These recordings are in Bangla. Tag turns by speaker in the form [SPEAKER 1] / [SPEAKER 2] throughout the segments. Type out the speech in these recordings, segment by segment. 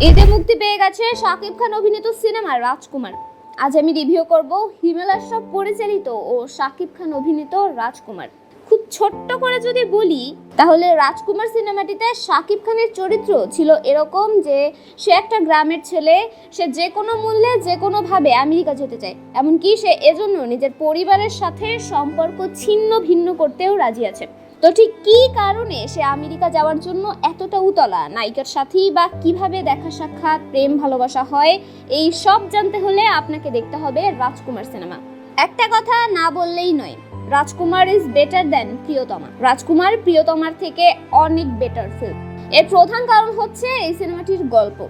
[SPEAKER 1] ঈদে মুক্তি পেয়ে গেছে শাকিব খান অভিনীত সিনেমা রাজকুমার। আজ আমি রিভিউ করব হিমেল আশরাফ পরিচালিত ও শাকিব খান অভিনীত রাজকুমার। খুব ছোট্ট করে যদি বলি তাহলে রাজকুমার সিনেমাটিতে শাকিব খানের চরিত্র ছিল এরকম যে সে একটা গ্রামের ছেলে, সে যে কোনো মূল্যে যে কোনোভাবে আমেরিকা যেতে চায়, এমনকি সে এজন্য নিজের পরিবারের সাথে সম্পর্ক ছিন্ন ভিন্ন করতেও রাজি আছে। তো ঠিক কী কারণে সে আমেরিকা যাওয়ার জন্য এতটা উতলা, নায়িকার সাথেই বা কিভাবে দেখা সাক্ষাৎ, প্রেম ভালোবাসা হয়, এই সব জানতে হলে আপনাকে দেখতে হবে রাজকুমার সিনেমা। একটা কথা না বললেই নয়, রাজকুমার ইজ বেটার দ্যান প্রিয়তমা। রাজকুমার প্রিয়তমার থেকে অনেক বেটার ফিল্ম। এর প্রধান কারণ হচ্ছে এই সিনেমাটির গল্প।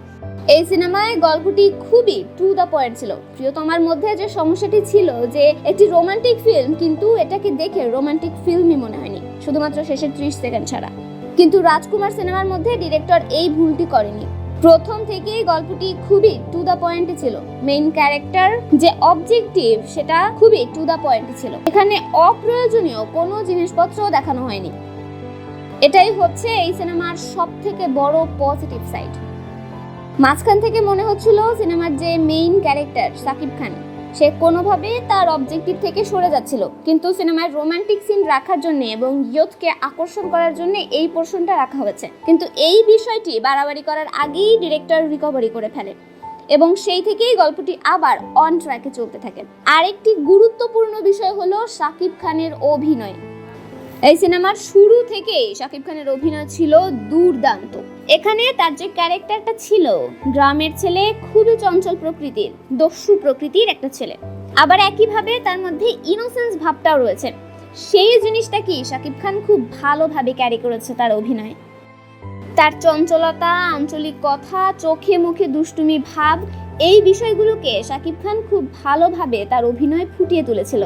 [SPEAKER 1] এই সিনেমায় গল্পটি খুবই টু দ্য পয়েন্ট ছিল। প্রিয়তমার মধ্যে যে সমস্যাটি ছিল যে একটি রোমান্টিক ফিল্ম, কিন্তু এটাকে দেখে রোমান্টিক ফিল্মই মনে হয়নি, শুধুমাত্র শেষের 30 সেকেন্ড ছাড়া। কিন্তু রাজকুমার সিনেমার মধ্যে ডিরেক্টর এই ভুলটি করেনি। প্রথম থেকেই গল্পটি খুবই টু দ্য পয়েন্টে ছিল। মেইন ক্যারেক্টার যে অবজেক্টিভ সেটা খুবই টু দ্য পয়েন্টে ছিল। এখানে অপ্রয়োজনীয় কোনো জিনিসপত্র দেখানো হয়নি। এটাই হচ্ছে এই সিনেমার সবথেকে বড় পজিটিভ সাইড। মাঝখান থেকে মনে হচ্ছিল সিনেমার যে মেইন ক্যারেক্টার শাকিব খান, সে কোনোভাবে তার অবজেক্টিভ থেকে সরে যাচ্ছিল, কিন্তু সিনেমায় রোমান্টিক সিন রাখার জন্য এবং ইয়ুথকে আকর্ষণ করার জন্য এই পোর্শনটা রাখা হয়েছে। কিন্তু এই বিষয়টি বাড়াবাড়ি করার আগেই ডিরেক্টর রিকভারি করে ফেলে এবং সেই থেকেই গল্পটি আবার অন ট্র্যাকে চলতে থাকে। আরেকটি গুরুত্বপূর্ণ বিষয় হলো শাকিব খানের অভিনয়। এই সিনেমার শুরু থেকেই শাকিব খানের অভিনয় ছিল দুর্দান্ত। এখানে তার যে ক্যারেক্টারটা ছিল, গ্রামের ছেলে, খুবই চঞ্চল প্রকৃতির, দস্যু প্রকৃতির একটা ছেলে, আবার একইভাবে তার মধ্যে ইনোসেন্স ভাবটাও রয়েছে। সেই জিনিসটা কি শাকিব খান খুব ভালোভাবে ক্যারি করেছে তার অভিনয়। তার চঞ্চলতা, আঞ্চলিক কথা, চোখে মুখে দুষ্টুমি ভাব, এই বিষয়গুলোকে শাকিব খান খুব ভালোভাবে তার অভিনয় ফুটিয়ে তুলেছিল,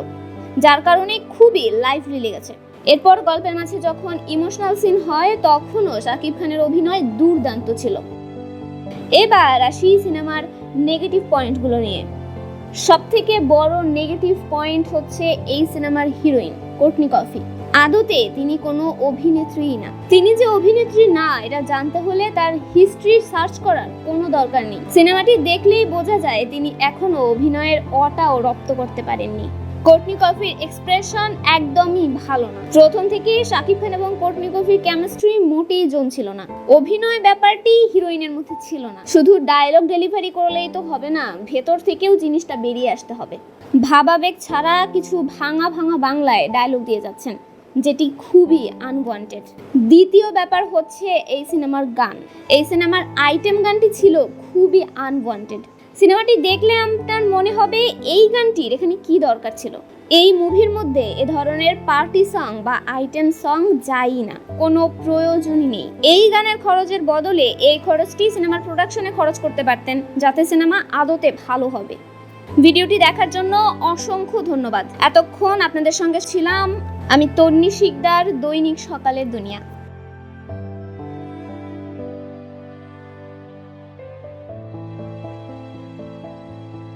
[SPEAKER 1] যার কারণে খুবই লাইভলি লেগেছে। এরপর গল্পের মাঝে যখন ইমোশনাল সিন হয় তখনও শাকিব খানের অভিনয় দুর্দান্ত ছিল। এবার আসি সিনেমার নেগেটিভ পয়েন্টগুলো নিয়ে। সবথেকে বড় নেগেটিভ পয়েন্ট হচ্ছে এই সিনেমার হিরোইন কোর্টনি কফি। আদতে তিনি কোনো অভিনেত্রীই না। তিনি যে অভিনেত্রী না এটা জানতে হলে তার হিস্ট্রি সার্চ করার কোনো দরকার নেই। সিনেমাটি দেখলেই বোঝা যায় তিনি এখনো অভিনয়ের অটাও রপ্ত করতে পারেননি। কোর্টনি কফির এক্সপ্রেশন একদমই ভালো না। প্রথম থেকেই শাকিব খান এবং কোর্টনি কফির কেমিস্ট্রি মোটেই জমছিল না। অভিনয় ব্যাপারটি হিরোইনের মধ্যে ছিল না। শুধু ডায়লগ ডেলিভারি করলেই তো হবে না, ভেতর থেকেও জিনিসটা বেরিয়ে আসতে হবে। ভাবাবেগ ছাড়া কিছু ভাঙা ভাঙা বাংলায় ডায়লগ দিয়ে যাচ্ছেন, যেটি খুবই আনওয়ান্টেড। দ্বিতীয় ব্যাপার হচ্ছে এই সিনেমার গান। এই সিনেমার আইটেম গানটি ছিল খুবই আনওয়ান্টেড। সিনেমাটি দেখলে আপনার মনে হবে এই গানটির এখানে কি দরকার ছিল। এই মুভির মধ্যে এ ধরনের পার্টি সং বা আইটেম সং যাই না, কোনো প্রয়োজনই নেই। এই গানের খরচের বদলে এই খরচটি সিনেমার প্রোডাকশনে খরচ করতে পারতেন, যাতে সিনেমা আদতে ভালো হবে। ভিডিওটি দেখার জন্য অসংখ্য ধন্যবাদ। এতক্ষণ আপনাদের সঙ্গে ছিলাম আমি তন্নি শিকদার, দৈনিক সকালের দুনিয়া।